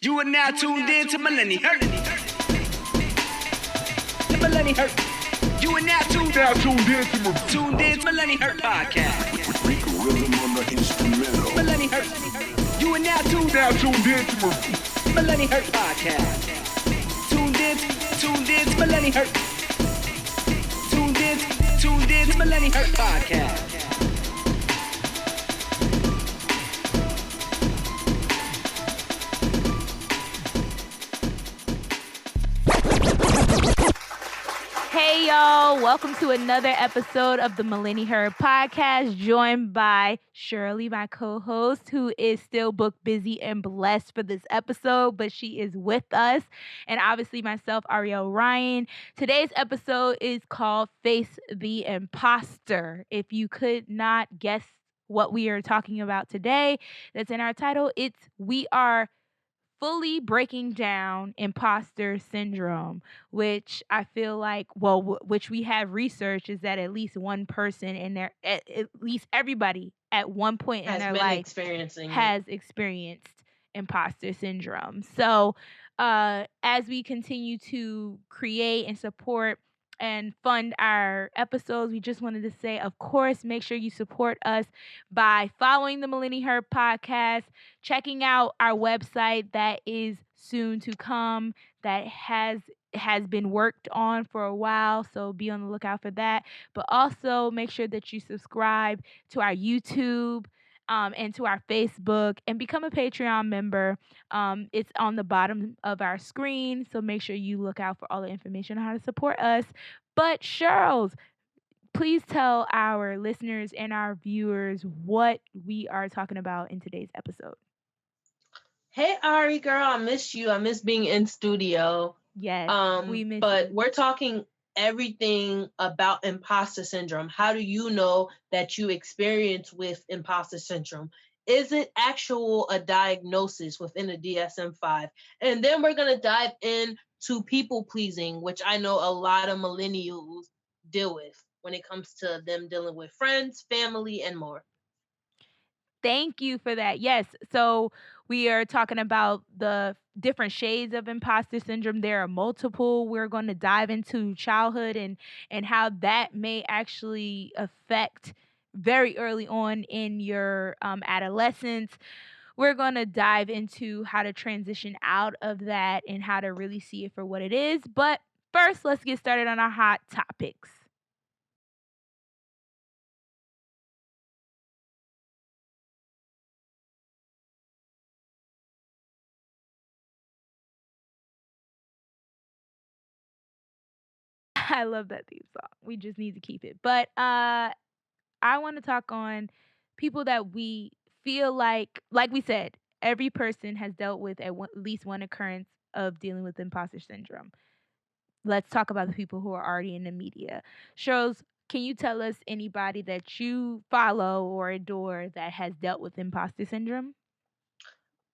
You are now tuned in to Millenni-HER. The Millenni-HER. You are now tuned in to Millenni-HER podcast. With Rico Rhythm on the instrumental. Millenni-HER. You are now tuned in to Millenni-HER podcast. Tuned in to Millenni-HER. Tuned in to Millenni-HER podcast. Hey y'all, welcome to another episode of the Millenni-HER podcast, joined by Shirley, my co-host, who is still booked, busy, and blessed for this episode, but she is with us, and obviously myself, Arielle Ryan. Today's episode is called Face the Imposter. If you could not guess what we are talking about today, that's in our title, we are fully breaking down imposter syndrome, which I feel like, which we have research is that at least one person in there, at least everybody at one point in their life has experienced imposter syndrome. So as we continue to create and support and fund our episodes, we just wanted to say, of course, make sure you support us by following the Millenni-HER podcast, checking out our website that is soon to come, that has been worked on for a while, so be on the lookout for that. But also make sure that you subscribe to our YouTube and to our Facebook, and become a Patreon member. It's on the bottom of our screen, so make sure you look out for all the information on how to support us. But Shirlz, please tell our listeners and our viewers what we are talking about in today's episode. Hey Ari, girl, I miss you. I miss being in studio. Yes, we miss but you. We're talking everything about imposter syndrome. How do you know that you experience with imposter syndrome? Is it a diagnosis within the DSM-5? And then we're going to dive into people pleasing, which I know a lot of millennials deal with when it comes to them dealing with friends, family, and more. Thank you for that. Yes. So we are talking about the different shades of imposter syndrome. There are multiple. We're going to dive into childhood and how that may actually affect very early on in your adolescence. We're going to dive into how to transition out of that and how to really see it for what it is. But first, let's get started on our hot topics. I love that theme song. We just need to keep it. But I want to talk on people that we feel like we said, every person has dealt with at least one occurrence of dealing with imposter syndrome. Let's talk about the people who are already in the media. Shirlz, can you tell us anybody that you follow or adore that has dealt with imposter syndrome?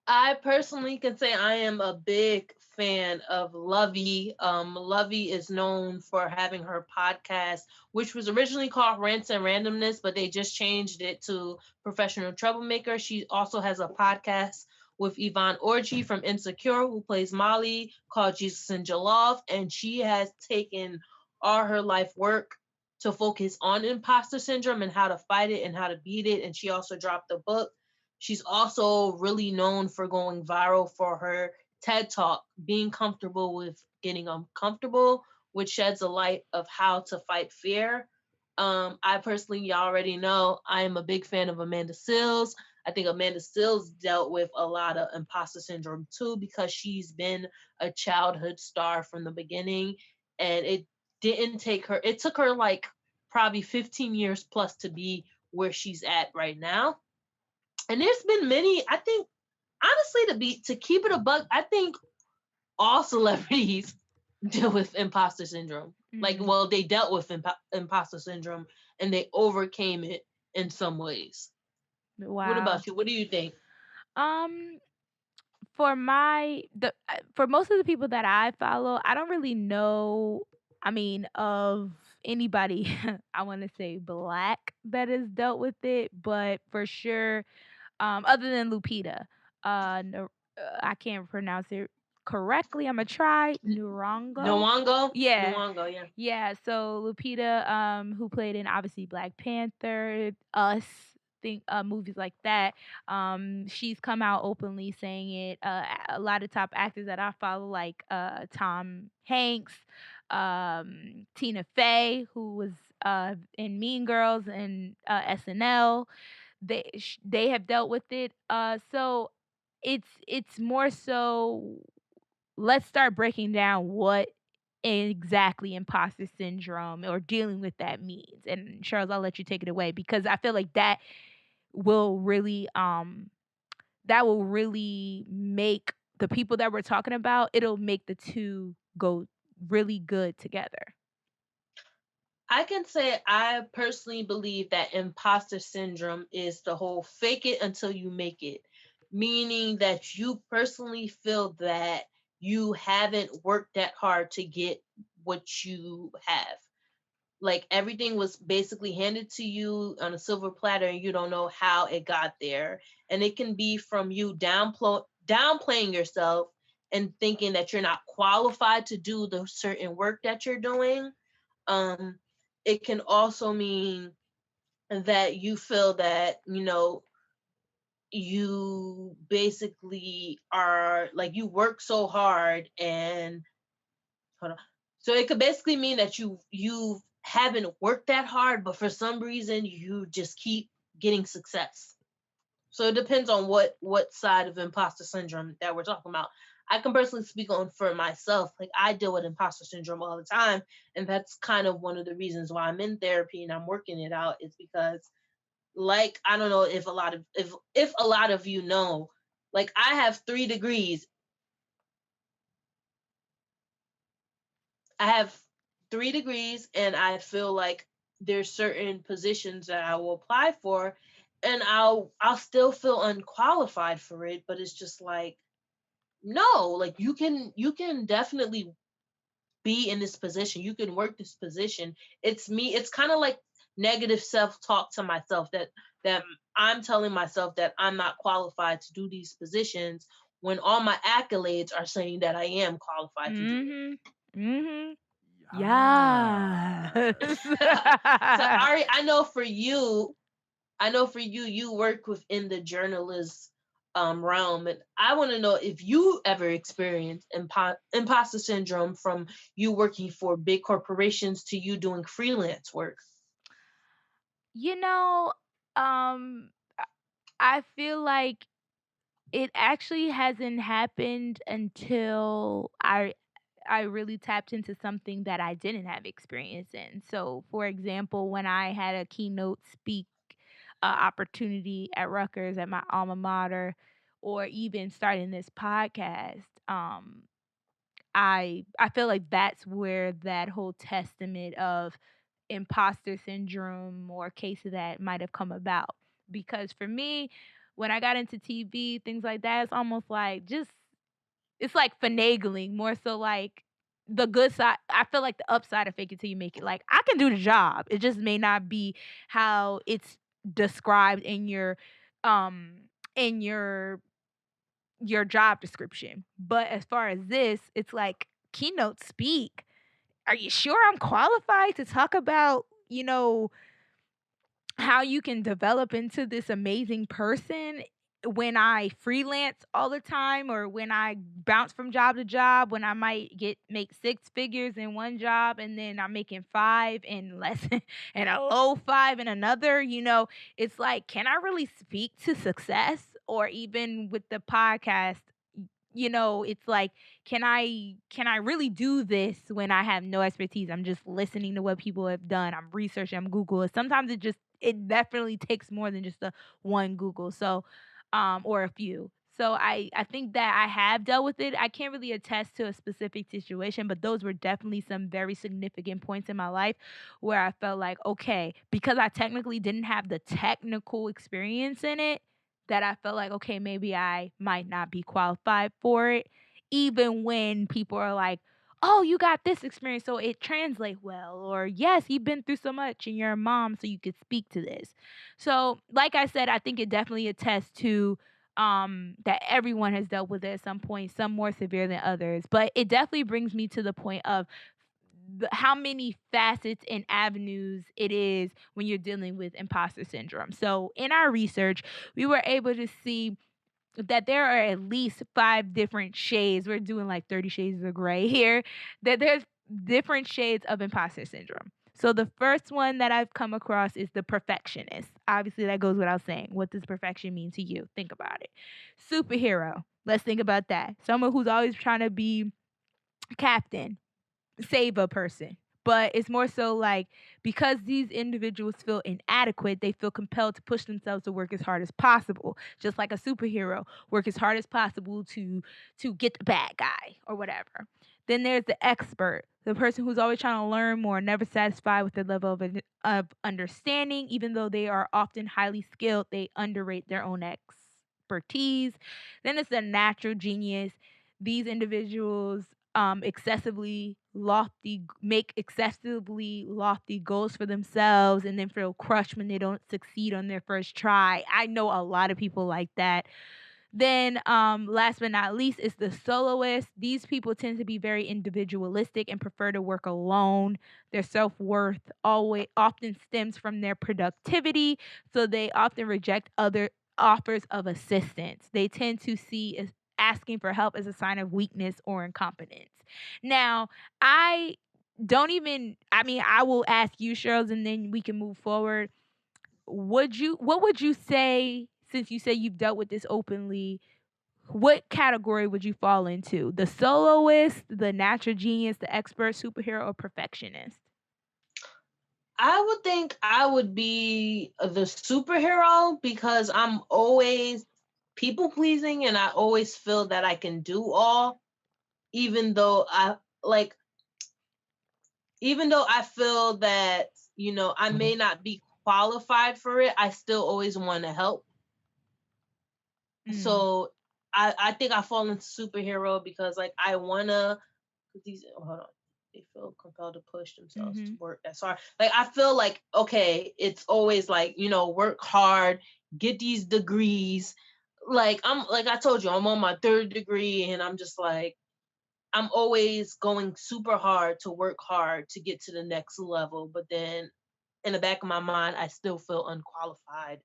I personally can say I am a big fan of Lovey. Lovey is known for having her podcast, which was originally called Rants and Randomness, but they just changed it to Professional Troublemaker. She also has a podcast with Yvonne Orji from Insecure, who plays Molly, called Jesus and Jollof, and she has taken all her life work to focus on imposter syndrome and how to fight it and how to beat it. And she also dropped a book. She's also really known for going viral for her TED Talk, being comfortable with getting uncomfortable, which sheds a light of how to fight fear. I personally, y'all already know, I am a big fan of Amanda Seales. I think Amanda Seales dealt with a lot of imposter syndrome too, because she's been a childhood star from the beginning, and it took her like probably 15 years plus to be where she's at right now. And there's been many, I think, honestly, to keep it a buck, I think all celebrities deal with imposter syndrome. Mm-hmm. They dealt with imposter syndrome and they overcame it in some ways. Wow. What about you? What do you think? For most of the people that I follow, I don't really know, of anybody, I want to say Black, that has dealt with it, but for sure, other than Lupita, I can't pronounce it correctly. I'm gonna try Nurongo. Nwango? Yeah. Nwango, yeah. Yeah, so Lupita, who played in obviously Black Panther, Us, movies like that. She's come out openly saying it. A lot of top actors that I follow, like Tom Hanks, Tina Fey, who was in Mean Girls and SNL, they have dealt with it. So it's more so, let's start breaking down what exactly imposter syndrome or dealing with that means. And Shirlz, I'll let you take it away, because I feel like will really that will really make the people that we're talking about, it'll make the two go really good together. I can say I personally believe that imposter syndrome is the whole fake it until you make it, meaning that you personally feel that you haven't worked that hard to get what you have. Like everything was basically handed to you on a silver platter and you don't know how it got there. And it can be from you downplaying yourself and thinking that you're not qualified to do the certain work that you're doing. um it can also mean that you feel that, you basically are like, you work so hard and hold on. So it could basically mean that you haven't worked that hard, but for some reason you just keep getting success. So it depends on what side of imposter syndrome that we're talking about. I can personally speak on for myself. Like I deal with imposter syndrome all the time, and that's kind of one of the reasons why I'm in therapy and I'm working it out. Is because, like, I don't know if a lot of you know, like I have 3 degrees. I have 3 degrees, and I feel like there's certain positions that I will apply for, and I'll still feel unqualified for it. But it's just like, no, like you can definitely be in this position. You can work this position. It's me. It's kind of like negative self-talk to myself that I'm telling myself that I'm not qualified to do these positions when all my accolades are saying that I am qualified to do it. Mm-hmm. Yeah. So Ari, I know for you, you work within the journalist realm, and I want to know if you ever experienced imposter syndrome from you working for big corporations to you doing freelance work. You know, um, I feel like it actually hasn't happened until I really tapped into something that I didn't have experience in. So, for example, when I had a keynote speak opportunity at Rutgers at my alma mater, or even starting this podcast, I feel like that's where that whole testament of imposter syndrome or case of that might have come about. Because for me, when I got into TV, things like that, it's almost like just it's like finagling, more so like the good side. I feel like the upside of fake it till you make it. Like I can do the job. It just may not be how it's described um in your job description. But as far as this, it's like keynote speak. Are you sure I'm qualified to talk about, how you can develop into this amazing person when I freelance all the time, or when I bounce from job to job, when I might make 6 figures in one job and then I'm making 5 and less and a low 5 in another, it's like, can I really speak to success? Or even with the podcast, it's like, can I really do this when I have no expertise? I'm just listening to what people have done. I'm researching, I'm Googling. Sometimes it definitely takes more than just a one Google. So or a few. So I think that I have dealt with it. I can't really attest to a specific situation, but those were definitely some very significant points in my life where I felt like, okay, because I technically didn't have the technical experience in it, that I felt like, okay, maybe I might not be qualified for it, even when people are like, oh, you got this experience, so it translates well. Or, yes, you've been through so much and you're a mom, so you could speak to this. So, like I said, I think it definitely attests to that everyone has dealt with at some point, some more severe than others. But it definitely brings me to the point of how many facets and avenues it is when you're dealing with imposter syndrome. So in our research, we were able to see that there are at least 5 different shades. We're doing like 30 shades of gray here. That there's different shades of imposter syndrome. So the first one that I've come across is the perfectionist. Obviously, that goes without saying. What does perfection mean to you? Think about it. Superhero. Let's think about that. Someone who's always trying to be captain, save a person. But it's more so like because these individuals feel inadequate, they feel compelled to push themselves to work as hard as possible, just like a superhero, work as hard as possible to get the bad guy or whatever. Then there's the expert, the person who's always trying to learn more, never satisfied with their level of understanding, even though they are often highly skilled, they underrate their own expertise. Then it's the natural genius. These individuals make excessively lofty goals for themselves and then feel crushed when they don't succeed on their first try. I know a lot of people like that. Then, last but not least, is the soloist. These people tend to be very individualistic and prefer to work alone. Their self worth always often stems from their productivity, so they often reject other offers of assistance. They tend to see asking for help as a sign of weakness or incompetence. Now, I don't even. I mean, I will ask you, Shirlz, and then we can move forward. What would you say, since you say you've dealt with this openly, what category would you fall into? The soloist, the natural genius, the expert, superhero, or perfectionist? I would think I would be the superhero because I'm always people pleasing and I always feel that I can do all, even though like even though I feel that, I may not be qualified for it, I still always want to help. Mm. So I think I fall into superhero because like I wanna these hold on. They feel compelled to push themselves to work that's hard. Like I feel like okay, it's always like, work hard, get these degrees. Like I told you, I'm on my 3rd degree and I'm just like I'm always going super hard to work hard to get to the next level, but then in the back of my mind, I still feel unqualified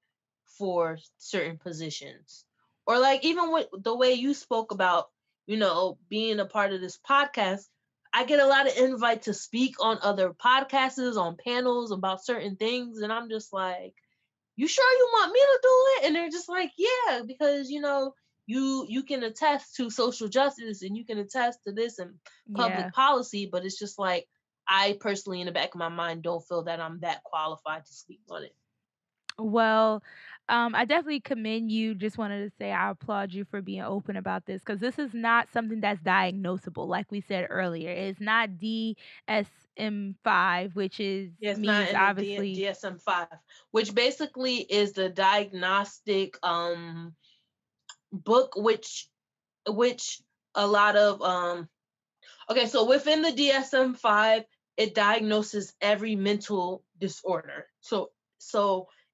for certain positions. Or like even with the way you spoke about, being a part of this podcast, I get a lot of invite to speak on other podcasts, on panels about certain things, and I'm just like, you sure you want me to do it? And they're just like, yeah, because you can attest to social justice and you can attest to this and Yeah. public policy, but it's just like I personally in the back of my mind don't feel that I'm that qualified to speak on it. Well, I definitely commend you. Just wanted to say I applaud you for being open about this because this is not something that's diagnosable. Like we said earlier, it's not DSM-5, which is Yeah, it's not means in the obviously. DSM-5, which basically is the diagnostic book which a lot of okay, so within the DSM-5, it diagnoses every mental disorder. So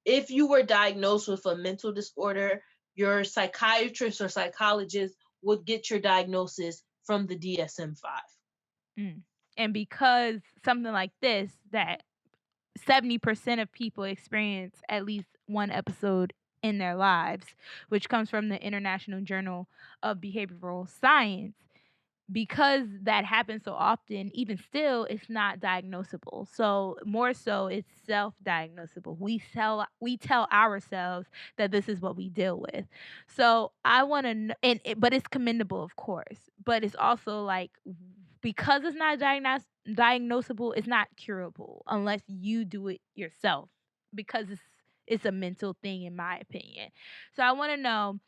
if you were diagnosed with a mental disorder, your psychiatrist or psychologist would get your diagnosis from the DSM-5. Mm. And because something like this, that 70% of people experience at least one episode in their lives, which comes from the International Journal of Behavioral Science. Because that happens so often, even still, it's not diagnosable. So more so, it's self-diagnosable. We tell ourselves that this is what we deal with. So I want to, but it's commendable, of course. But it's also like because it's not diagnosable, it's not curable unless you do it yourself. Because it's a mental thing, in my opinion. So I want to know,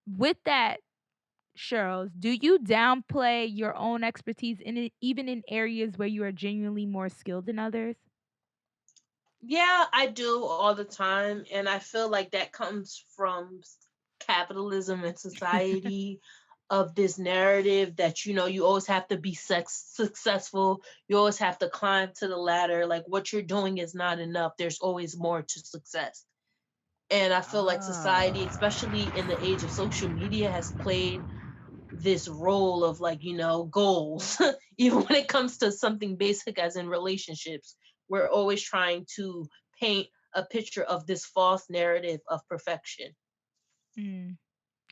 with that, Shirlz, do you downplay your own expertise in it, even in areas where you are genuinely more skilled than others? Yeah, I do all the time. And I feel like that comes from capitalism and society of this narrative that, you always have to be successful. You always have to climb to the ladder. Like what you're doing is not enough. There's always more to success. And I feel like society, Ah. especially in the age of social media, has played this role of like, goals. Even when it comes to something basic as in relationships, we're always trying to paint a picture of this false narrative of perfection. Mm,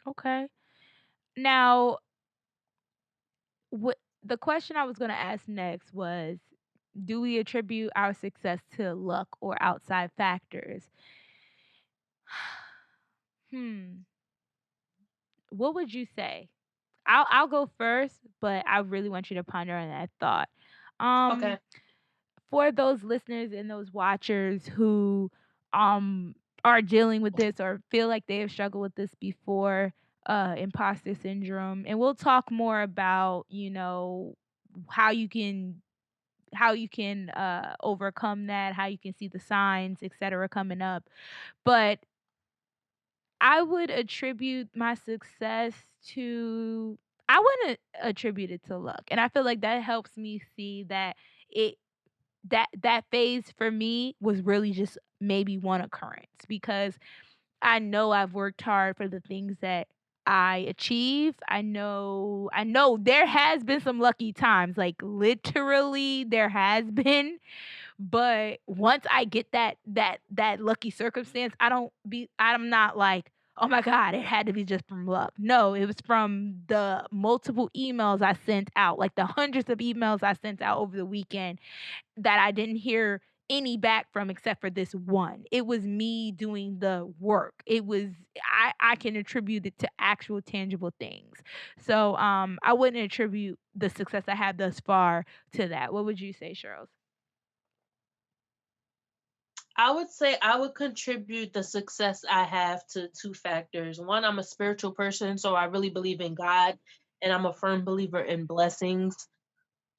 okay. Now, what the question I was going to ask next was, do we attribute our success to luck or outside factors? Hmm. What would you say? I'll go first, but I really want you to ponder on that thought. Um, Okay. for those listeners and those watchers who um are dealing with this or feel like they have struggled with this before, imposter syndrome, and we'll talk more about, how you can overcome that, how you can see the signs, etc., coming up. But I would attribute my success to I wouldn't attribute it to luck. And I feel like that helps me see that it that phase for me was really just maybe one occurrence, because I know I've worked hard for the things that I achieve. I know there has been some lucky times, like literally there has been, but once I get that lucky circumstance, I'm not like, "Oh my god, it had to be just from luck." No, it was from the multiple emails I sent out, like the hundreds of emails I sent out over the weekend that I didn't hear any back from except for this one. It was me doing the work. I can attribute it to actual tangible things. So I wouldn't attribute the success I had thus far to that. What would you say, Shirlz? I would say I would contribute the success I have to two factors. One, I'm a spiritual person, so I really believe in God, and I'm a firm believer in blessings.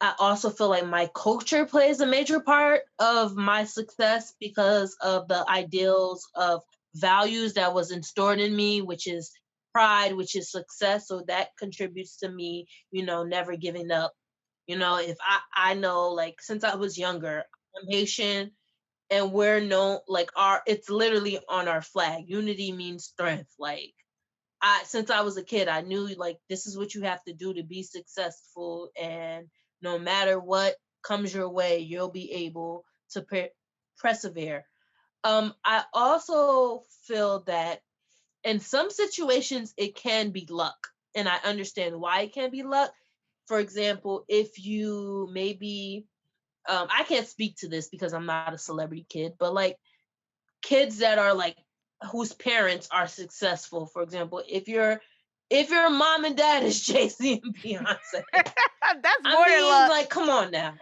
I also feel like my culture plays a major part of my success because of the ideals of values that was installed in me, which is pride, which is success. So that contributes to me, never giving up. If I know, like, since I was younger, I'm Haitian, and we're known, like, our it's literally on our flag. Unity means strength. Like, I since I was a kid, I knew, like, this is what you have to do to be successful, and no matter what comes your way, you'll be able to persevere. I also feel that in some situations it can be luck, and I understand why it can be luck. For example, if you maybe I can't speak to this because I'm not a celebrity kid, but like kids that are like whose parents are successful. For example, if your mom and dad is Jay-Z and Beyonce, That's I more than mean, luck. like, come on now.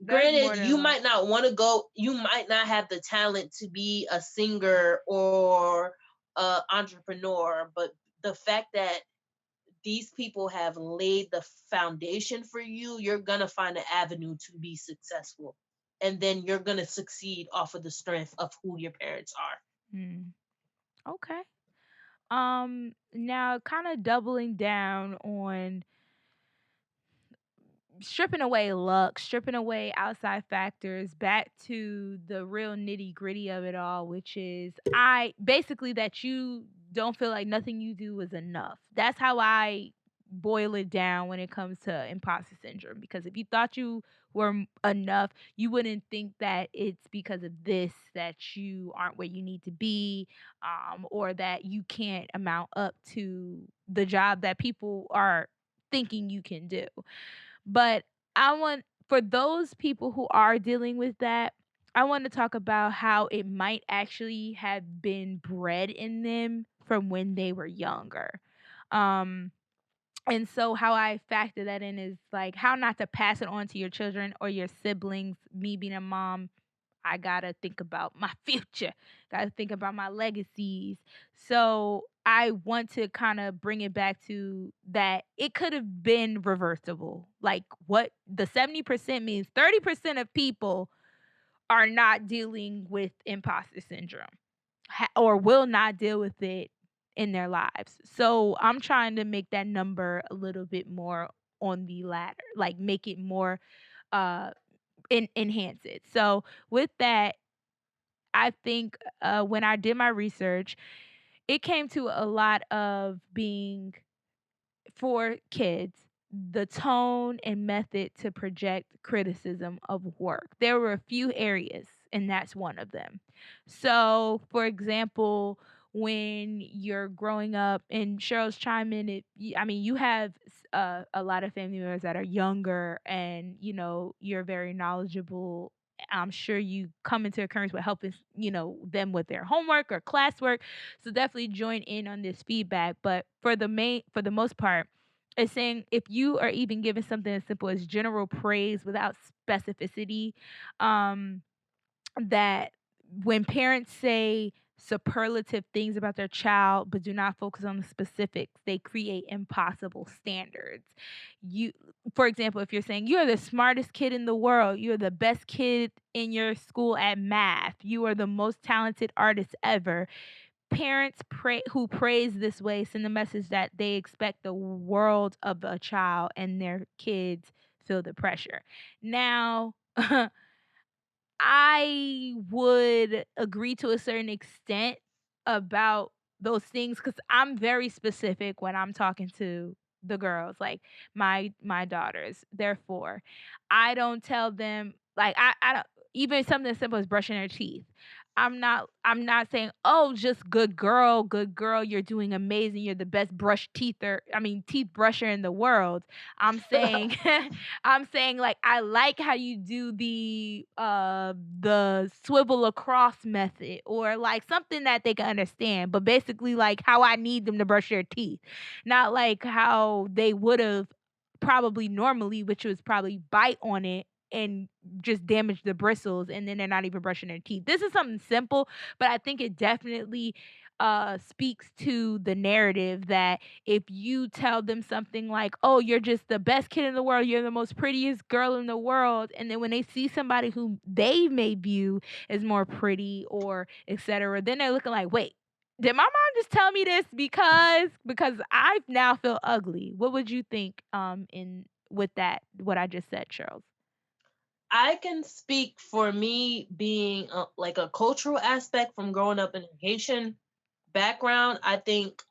That's more Granted, than you luck. might not want to go, you might not have the talent to be a singer or a entrepreneur, but the fact that these people have laid the foundation for you, you're gonna find an avenue to be successful. And then you're gonna succeed off of the strength of who your parents are. Mm, okay. Now kind of doubling down on stripping away luck, stripping away outside factors, back to the real nitty gritty of it all, which is I basically that you don't feel like nothing you do is enough. That's how I boil it down when it comes to imposter syndrome. Because if you thought you were enough, you wouldn't think that it's because of this that you aren't where you need to be, or that you can't amount up to the job that people are thinking you can do. But I want for those people who are dealing with that, I want to talk about how it might actually have been bred in them from when they were younger. Um and so how I factor that in is like how not to pass it on to your children or your siblings. Me being a mom, I gotta think about my future, gotta think about my legacies. So I want to kind of bring it back to that it could have been reversible. Like what the 70% means, 30% of people are not dealing with imposter syndrome, or will not deal with it in their lives. So I'm trying to make that number a little bit more on the ladder, like make it more uh enhance it. So with that, I think when I did my research, it came to a lot of being for kids, the tone and method to project criticism of work. There were a few areas, and that's one of them. So, for example, when you're growing up, and Cheryl's chime in, I mean, you have a lot of family members that are younger, and you're very knowledgeable. I'm sure you come into occurrence with helping, them with their homework or classwork. So definitely join in on this feedback. But for the most part, it's saying if you are even given something as simple as general praise without specificity, um, that when parents say superlative things about their child but do not focus on the specifics, they create impossible standards. You For example, if you're saying you're the smartest kid in the world, you're the best kid in your school at math, you are the most talented artist ever, parents who praise this way send the message that they expect the world of a child, and their kids feel the pressure. Now, I would agree to a certain extent about those things because I'm very specific when I'm talking to the girls, like my daughters. They're 4. I don't tell them, like, I don't, even something as simple as brushing their teeth. I'm not saying, oh, just good girl, you're doing amazing, you're the best teeth brusher in the world. I'm saying I'm saying, like, I like how you do the swivel across method, or like something that they can understand, but basically like how I need them to brush their teeth. Not like how they would have probably normally, which was probably bite on it and just damage the bristles, and then they're not even brushing their teeth. This is something simple, but I think it definitely speaks to the narrative that if you tell them something like, "Oh, you're just the best kid in the world, you're the most prettiest girl in the world," and then when they see somebody who they may view as more pretty or etc., then they're looking like, "Wait, did my mom just tell me this because I now feel ugly?" What would you think in with that what I just said, Charles? I can speak for me being like a cultural aspect from growing up in a Haitian background. I think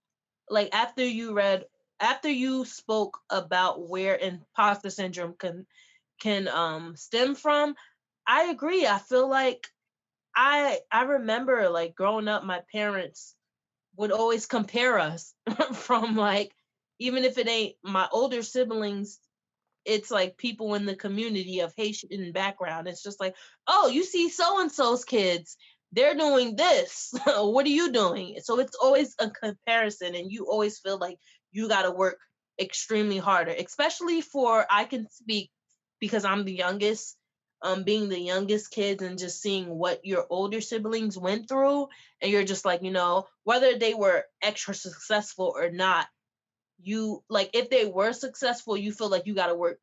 like after you spoke about where imposter syndrome can stem from, I agree. I feel like I remember like growing up, my parents would always compare us from like, even if it ain't my older siblings, it's like people in the community of Haitian background. It's just like, oh, you see so and so's kids, they're doing this. What are you doing? So it's always a comparison, and you always feel like you got to work extremely harder, especially for, I can speak because I'm the youngest, being the youngest kids and just seeing what your older siblings went through. And you're just like, whether they were extra successful or not, you like, if they were successful, you feel like you got to work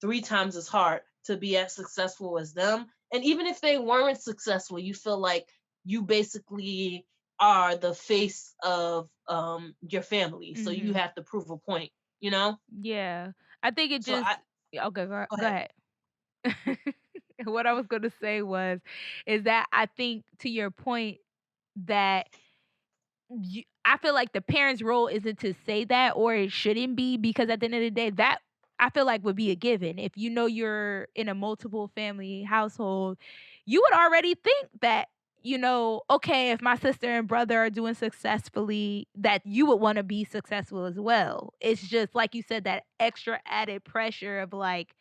3 times as hard to be as successful as them. And even if they weren't successful, you feel like you basically are the face of your family, so you Mhm. have to prove a point. Yeah. I think it So just I yeah, okay, Go go ahead. ahead. What I was going to say is that I think to your point that I feel like the parent's role isn't to say that, or it shouldn't be, because at the end of the day, that I feel like would be a given. If you know you're in a multiple family household, you would already think that, okay, if my sister and brother are doing successfully, that you would want to be successful as well. It's just like you said, that extra added pressure of like,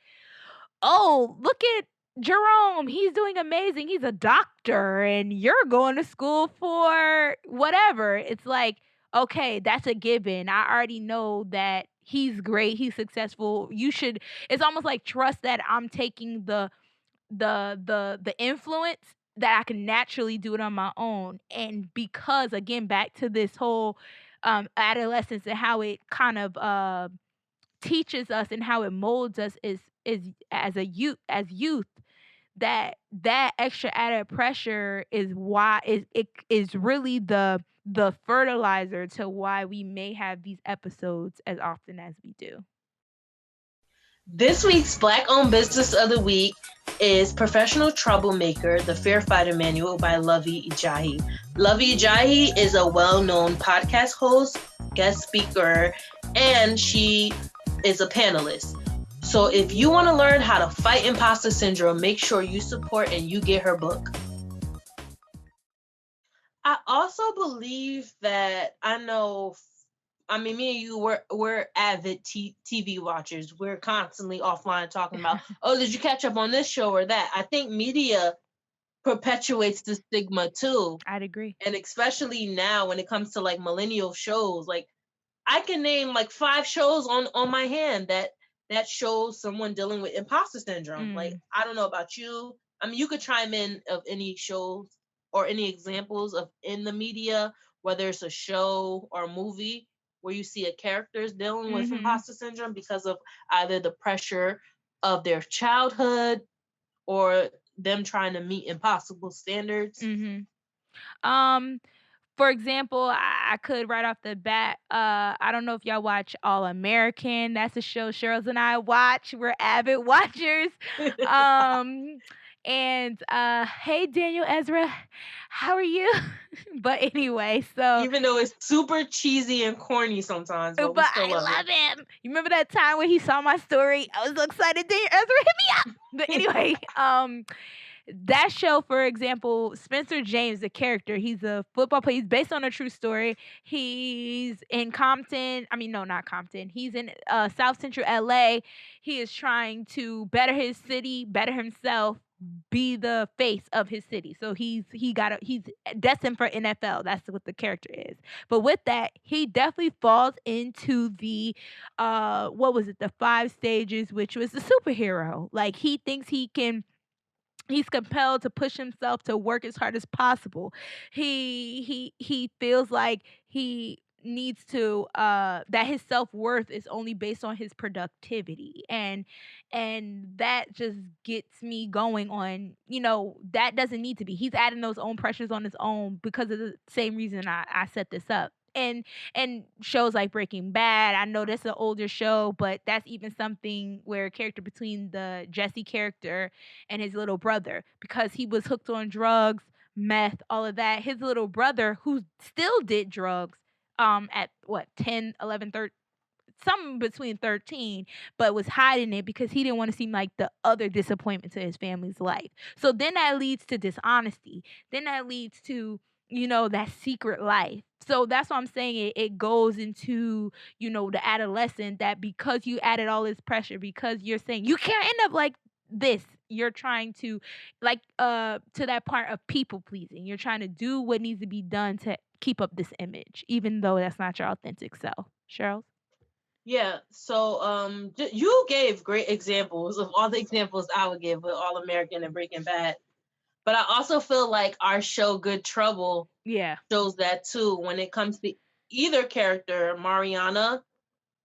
oh, look at Jerome. He's doing amazing. He's a doctor, and you're going to school for whatever. It's like, okay, that's a given. I already know that he's great. He's successful. It's almost like trust that I'm taking the influence, that I can naturally do it on my own. And because again, back to this whole adolescence and how it kind of teaches us and how it molds us is as youth, that extra added pressure is why it is really the fertilizer to why we may have these episodes as often as we do. This week's Black owned business of the week is Professional Troublemaker, the Fair Fighter Manual by Lovey Ajayi. Lovey Ajayi is a well-known podcast host, guest speaker, and she is a panelist. So if you want to learn how to fight imposter syndrome, make sure you support and you get her book. I also believe that me and you, we're avid TV watchers. We're constantly offline talking about, oh, did you catch up on this show or that? I think media perpetuates the stigma too. I'd agree. And especially now when it comes to like millennial shows, like I can name like 5 shows on my hand that shows someone dealing with imposter syndrome. Like, I don't know about you. I mean, you could chime in of any shows or any examples of in the media, whether it's a show or a movie where you see a character's dealing with imposter syndrome because of either the pressure of their childhood or them trying to meet impossible standards. For example, I could right off the bat, I don't know if y'all watch All American. That's a show Shirlz and I watch. We're avid watchers. And hey, Daniel Ezra, how are you? But anyway, so even though it's super cheesy and corny sometimes, but we still love him. You remember that time when he saw my story? I was so excited. Daniel Ezra hit me up. But anyway, that show, for example, Spencer James, the character, he's a football player. He's based on a true story. He's in Compton. I mean, no, not Compton. He's in South Central LA. He is trying to better his city, better himself, be the face of his city. So he's destined for NFL. That's what the character is. But with that, he definitely falls into the the 5 stages, which was the superhero. Like, he thinks he's compelled to push himself to work as hard as possible. He feels like he needs to that his self-worth is only based on his productivity, and that just gets me going on, that doesn't need to be. He's adding those own pressures on his own because of the same reason I set this up. And shows like Breaking Bad, I know that's an older show, but that's even something where a character between the Jesse character and his little brother, because he was hooked on drugs, meth, all of that. His little brother, who still did drugs at 10, 11, 13, something between 13, but was hiding it because he didn't want to seem like the other disappointment to his family's life. So then that leads to dishonesty. Then that leads to, that secret life. So that's what I'm saying. It goes into, the adolescent, that because you added all this pressure, because you're saying you can't end up like this, you're trying to, like, to that part of people pleasing. You're trying to do what needs to be done to keep up this image, even though that's not your authentic self. Shirlz? Yeah, so you gave great examples of all the examples I would give with All American and Breaking Bad. But I also feel like our show Good Trouble shows that too when it comes to either character, Mariana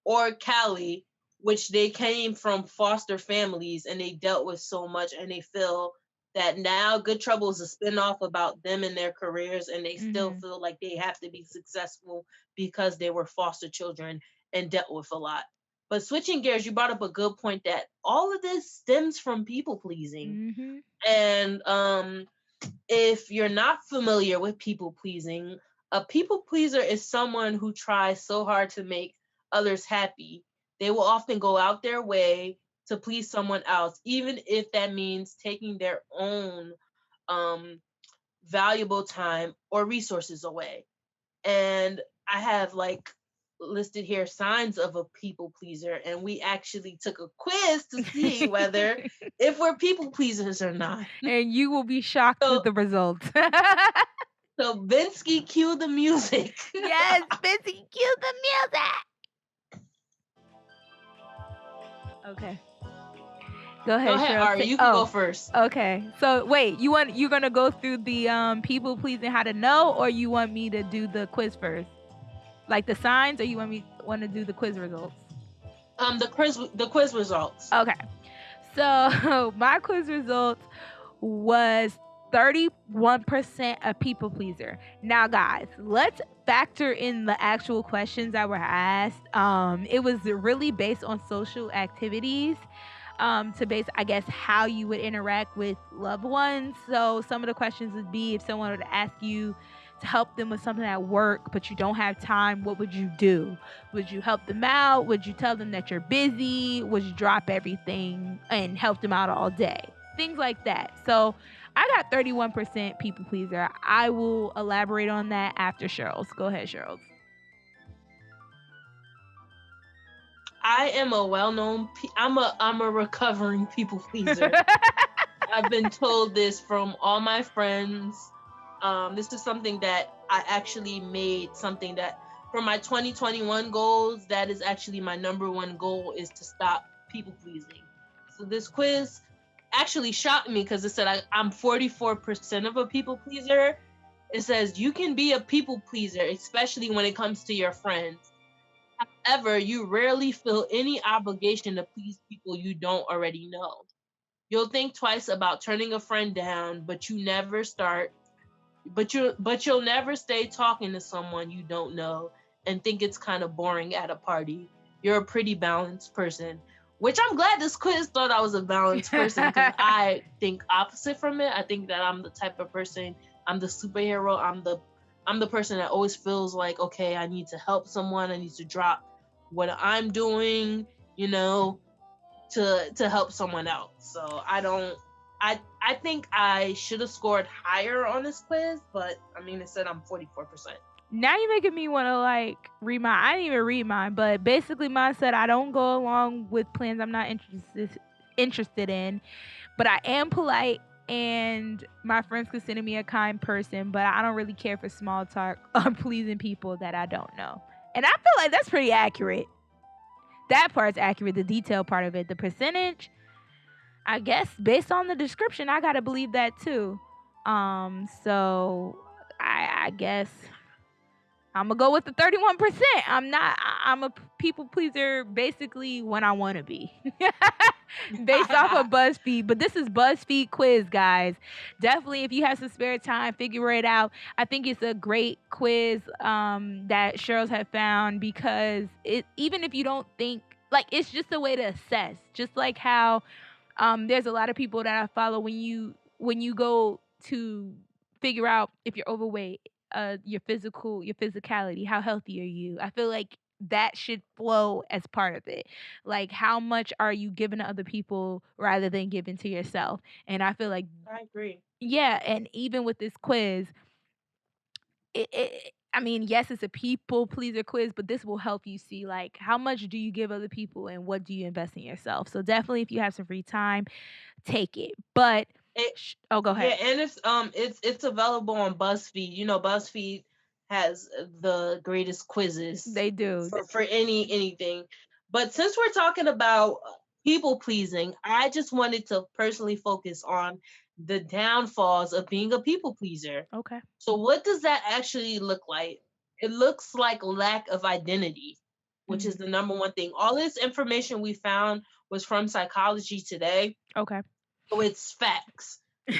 or Callie, which they came from foster families and they dealt with so much, and they feel that now Good Trouble is a spinoff about them and their careers, and they still feel like they have to be successful because they were foster children and dealt with a lot. But switching gears, you brought up a good point that all of this stems from people pleasing. And if you're not familiar with people pleasing, a people pleaser is someone who tries so hard to make others happy. They will often go out their way to please someone else, even if that means taking their own valuable time or resources away. And I have listed here signs of a people pleaser, and we actually took a quiz to see whether if we're people pleasers or not. And you will be shocked with the results. So Vinsky, cue the music. Yes, Vinsky, cue the music. Okay. Go ahead, Shirlz. Ari, you can go first. Okay. So wait, you're gonna go through the people pleasing how to know, or you want me to do the quiz first? Like the signs, or you want to do the quiz results? The quiz results. Okay. So my quiz results was 31% a people pleaser. Now, guys, let's factor in the actual questions that were asked. It was really based on social activities. to base, I guess, how you would interact with loved ones. So some of the questions would be, if someone were to ask you to help them with something at work, but you don't have time, what would you do? Would you help them out? Would you tell them that you're busy? Would you drop everything and help them out all day? Things like that. So I got 31% people pleaser. I will elaborate on that after Shirlz. Go ahead, Shirlz. I am a well-known. I'm a recovering people pleaser. I've been told this from all my friends. This is something that I actually made something that for my 2021 goals, that is actually my number one goal, is to stop people pleasing. So this quiz actually shocked me because it said I'm 44% of a people pleaser. It says you can be a people pleaser, especially when it comes to your friends. However, you rarely feel any obligation to please people you don't already know. You'll think twice about turning a friend down, but you'll never stay talking to someone you don't know and think it's kind of boring at a party. You're a pretty balanced person. Which I'm glad this quiz thought I was a balanced person, because I think opposite from it. I think that I'm the type of person, I'm the superhero, I'm the person that always feels like, okay, I need to help someone, I need to drop what I'm doing, to help someone else. So I think I should have scored higher on this quiz, but I mean, it said I'm 44%. Now you're making me want to read mine. I didn't even read mine, but basically mine said I don't go along with plans I'm not interested in, but I am polite and my friends consider me a kind person, but I don't really care for small talk or pleasing people that I don't know. And I feel like that's pretty accurate. That part's accurate, the detail part of it. The percentage, I guess, based on the description, I gotta believe that too. So I guess I'm gonna go with the 31%. I'm a people pleaser basically when I want to be. Based off of BuzzFeed. But this is BuzzFeed quiz, guys. Definitely, if you have some spare time, figure it out. I think it's a great quiz that Shirlz had found, because even if you don't think, it's just a way to assess. Just like how there's a lot of people that I follow when you go to figure out if you're overweight, your physicality, how healthy are you? I feel like that should flow as part of it. Like, how much are you giving to other people rather than giving to yourself? And I feel like, I agree. yeah, and even with this quiz, I mean, yes, it's a people pleaser quiz, but this will help you see how much do you give other people and what do you invest in yourself. So definitely, if you have some free time, take it. But go ahead. Yeah, and it's available on BuzzFeed. BuzzFeed has the greatest quizzes. They do for anything. But since we're talking about people pleasing, I just wanted to personally focus on the downfalls of being a people pleaser. Okay. So what does that actually look like? It looks like lack of identity, which is the number one thing. All this information we found was from Psychology Today. Okay. So it's facts.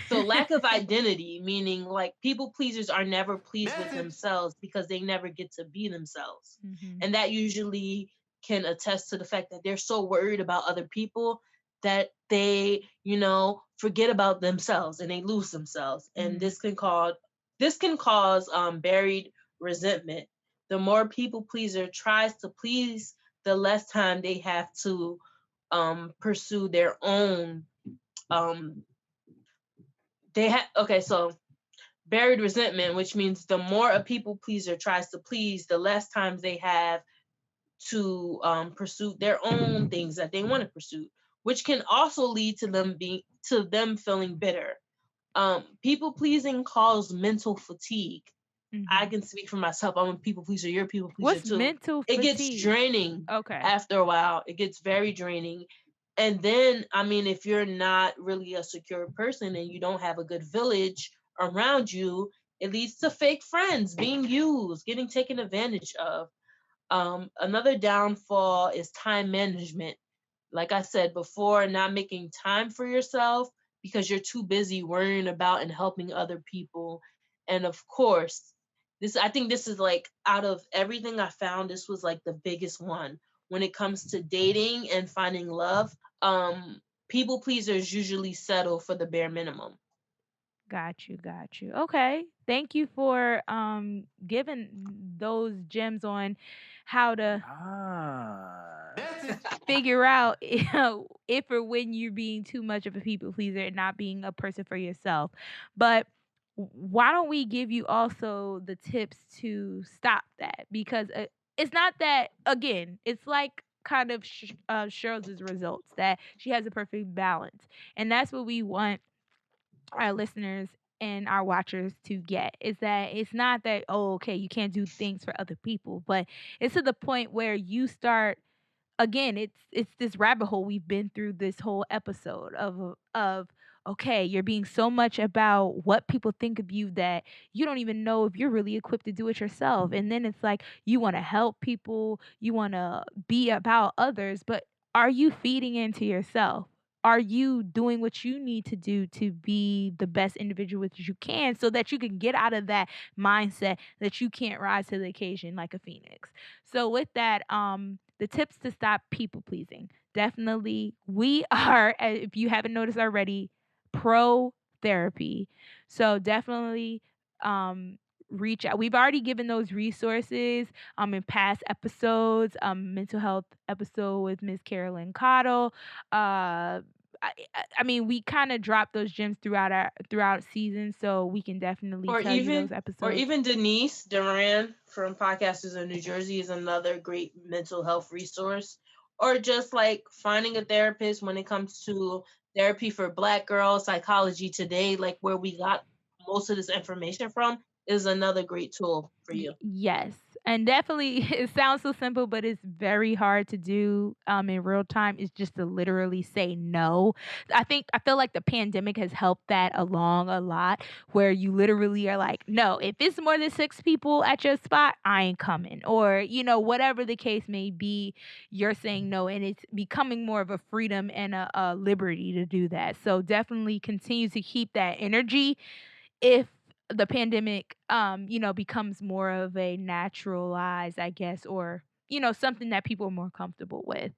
So lack of identity, meaning people pleasers are never pleased with themselves because they never get to be themselves. Mm-hmm. And that usually can attest to the fact that they're so worried about other people that they, forget about themselves and they lose themselves. Mm-hmm. And this can cause buried resentment. The more people pleaser tries to please, the less time they have to pursue their own so buried resentment, which means the more a people pleaser tries to please, the less times they have to pursue their own things that they want to pursue, which can also lead to them feeling bitter. People pleasing causes mental fatigue. Mm-hmm. I can speak for myself. I'm a people pleaser. You're a people pleaser. What's too. Mental fatigue? It gets draining. Okay. After a while, it gets very draining. And then, I mean, if you're not really a secure person and you don't have a good village around you, it leads to fake friends being used, getting taken advantage of. Another downfall is time management. Like I said before, not making time for yourself because you're too busy worrying about and helping other people. And of course, I think this is out of everything I found, this was the biggest one when it comes to dating and finding love. people pleasers usually settle for the bare minimum. Got you, got you. Okay. Thank you for giving those gems on how to figure out if or when you're being too much of a people pleaser and not being a person for yourself. But why don't we give you also the tips to stop that? Because it's not that, again, it's like kind of Shirl's results that she has a perfect balance. And that's what we want our listeners and our watchers to get, is that it's not that, oh, okay, you can't do things for other people, but it's to the point where you start, again, it's this rabbit hole we've been through this whole episode of okay, you're being so much about what people think of you that you don't even know if you're really equipped to do it yourself. And then it's like you want to help people, you want to be about others, but are you feeding into yourself? Are you doing what you need to do to be the best individual that you can, so that you can get out of that mindset that you can't rise to the occasion like a phoenix? So with that, the tips to stop people pleasing. Definitely, we are, if you haven't noticed already, pro therapy. So definitely reach out. We've already given those resources in past episodes, mental health episode with Miss Carolyn Cottle. I mean, we kind of dropped those gems throughout season, so we can definitely Or tell you those even or episodes. even Denise Duran from Podcasters in New Jersey is another great mental health resource. Or just like finding a therapist when it comes to therapy for Black girls, Psychology Today, like where we got most of this information from, is another great tool for you. Yes. And definitely it sounds so simple, but it's very hard to do in real time. Is just to literally say no. I feel like the pandemic has helped that along a lot, where you literally are like, no, if it's more than 6 people at your spot, I ain't coming. Or, whatever the case may be, you're saying no. And it's becoming more of a freedom and a liberty to do that. So definitely continue to keep that energy if the pandemic becomes more of a naturalized, I guess, or something that people are more comfortable with.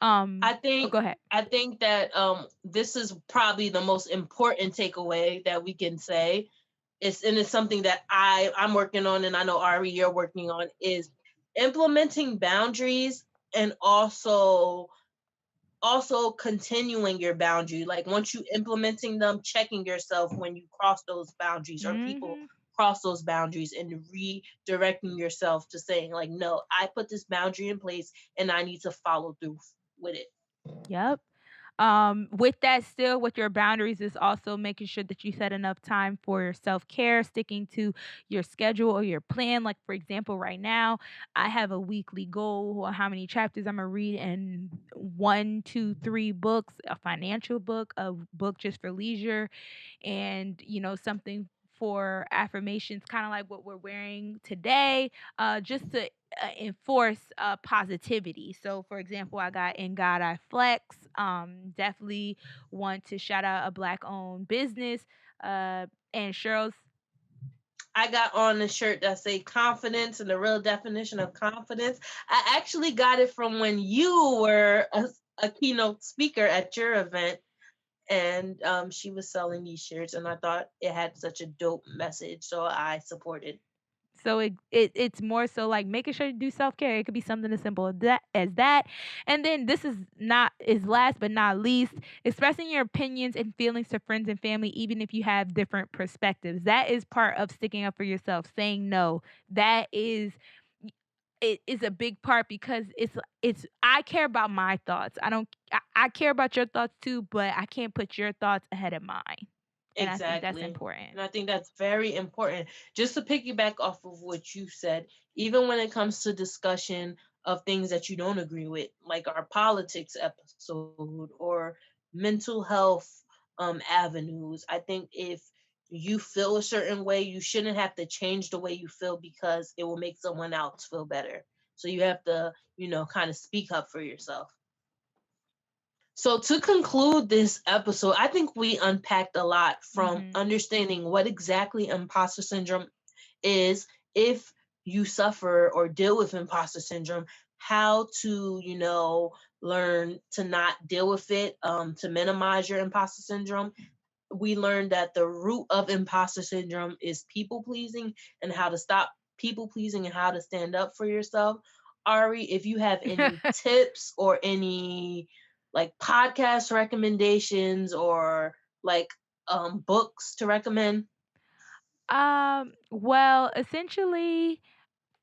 I Oh, think go ahead. I think that this is probably the most important takeaway that we can say. It's something that I'm working on, and I know Ari you're working on, is implementing boundaries, and also continuing your boundary. Like once you implementing them, checking yourself when you cross those boundaries or people Hmm. cross those boundaries, and redirecting yourself to saying like, no, I put this boundary in place and I need to follow through with it. Yep. With that, still with your boundaries is also making sure that you set enough time for your self-care, sticking to your schedule or your plan. Like, for example, right now I have a weekly goal on how many chapters I'm gonna read, and 1, 2, 3 books, a financial book, a book just for leisure, and something for affirmations, kind of like what we're wearing today, just to enforce positivity. So for example, I got In God I Flex. Definitely want to shout out a Black owned business, and Shirl's. I got on a shirt that say confidence, and the real definition of confidence. I actually got it from when you were a keynote speaker at your event, and she was selling these shirts, and I thought it had such a dope message, so I supported. So it's more so like making sure you do self-care. It could be something as simple as that. And then this is last but not least, expressing your opinions and feelings to friends and family, even if you have different perspectives. That is part of sticking up for yourself, saying no. That is it is a big part, because it's I care about my thoughts. I care about your thoughts too, but I can't put your thoughts ahead of mine. And I think that's Exactly. important. And I think that's very important. Just to piggyback off of what you said, even when it comes to discussion of things that you don't agree with, like our politics episode or mental health avenues, I think if you feel a certain way, you shouldn't have to change the way you feel because it will make someone else feel better. So you have to, kind of speak up for yourself. So, to conclude this episode, I think we unpacked a lot, from Mhm. understanding what exactly imposter syndrome is, if you suffer or deal with imposter syndrome, how to, learn to not deal with it, to minimize your imposter syndrome. We learned that the root of imposter syndrome is people pleasing, and how to stop people pleasing and how to stand up for yourself. Ari, if you have any tips or any like podcast recommendations or like books to recommend. Well, essentially,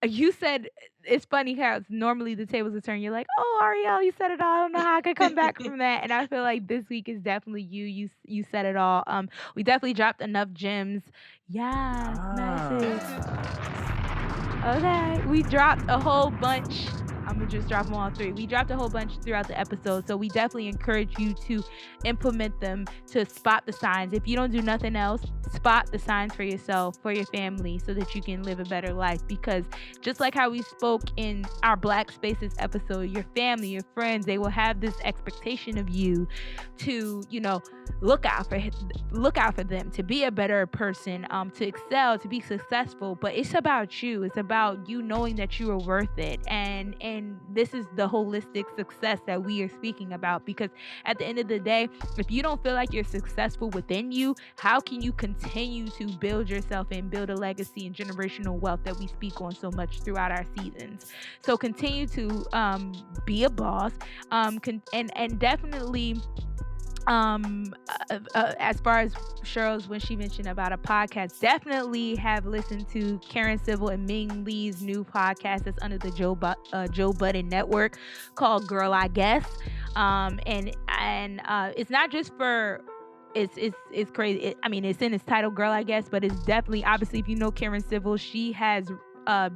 you said it's funny how it's normally the tables are turned. You're like, "Oh, Arielle, you said it all. I don't know how I could come back from that." And I feel like this week is definitely you. You said it all. We definitely dropped enough gems. Yes, message. Okay, we dropped a whole bunch. I'm gonna just drop them all three. We dropped a whole bunch throughout the episode, so we definitely encourage you to implement them, to spot the signs. If you don't do nothing else, spot the signs for yourself, for your family, so that you can live a better life. Because just like how we spoke in our Black Spaces episode, your family, your friends, they will have this expectation of you to, look out for them, to be a better person, to excel, to be successful. But it's about you. It's about you knowing that you are worth it, and this is the holistic success that we are speaking about. Because at the end of the day, if you don't feel like you're successful within you, how can you continue to build yourself and build a legacy and generational wealth that we speak on so much throughout our seasons? So continue to be a boss, and definitely as far as Shirlz, when she mentioned about a podcast, definitely have listened to Karen Civil and Ming Lee's new podcast that's under the Joe Budden Network called Girl I Guess. And it's not just for it's crazy. It's in its title, Girl I Guess, but it's definitely, obviously, if you know Karen Civil, she has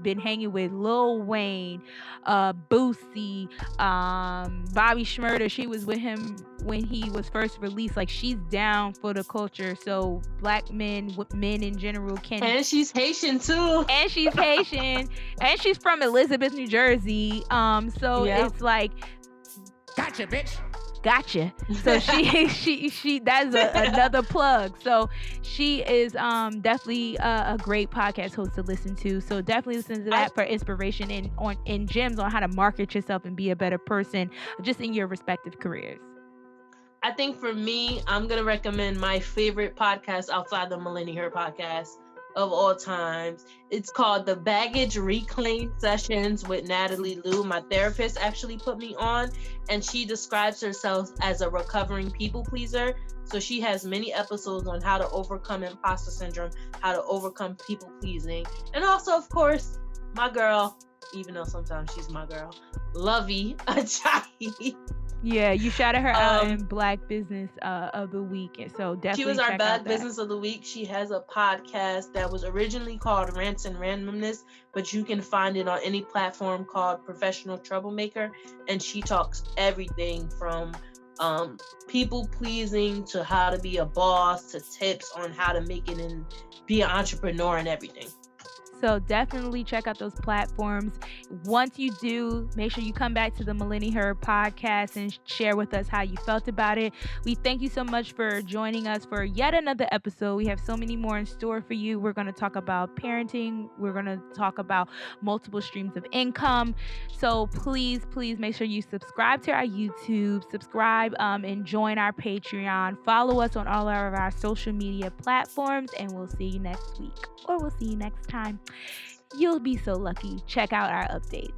been hanging with Lil Wayne, Boosie, Bobby Shmurda. She was with him when he was first released. Like, she's down for the culture. So Black men in general can. And she's Haitian too. And she's Haitian, and she's from Elizabeth, New Jersey. So it's like, Gotcha, bitch. Gotcha. So she that's another plug. So she is definitely a great podcast host to listen to. So definitely listen to that for inspiration and gems on how to market yourself and be a better person just in your respective careers. I think for me, I'm gonna recommend my favorite podcast outside the Millenni-HER podcast of all times. It's called The Baggage Reclaim Sessions with Natalie Liu. My therapist actually put me on, and she describes herself as a recovering people pleaser. So she has many episodes on how to overcome imposter syndrome, how to overcome people pleasing, and also, of course, my girl, even though sometimes she's my girl, Lovey Ajayi. Yeah, you shouted her out in Black Business of the Week, and so definitely she was our Black Business of the Week. She has a podcast that was originally called Rants and Randomness, but you can find it on any platform called Professional Troublemaker, and she talks everything from people pleasing to how to be a boss to tips on how to make it and be an entrepreneur and everything. So definitely check out those platforms. Once you do, make sure you come back to the Millenni-HER podcast and share with us how you felt about it. We thank you so much for joining us for yet another episode. We have so many more in store for you. We're going to talk about parenting. We're going to talk about multiple streams of income. So please make sure you subscribe to our YouTube, subscribe and join our Patreon. Follow us on all of our social media platforms, and we'll see you next week, or we'll see you next time. You'll be so lucky. Check out our updates.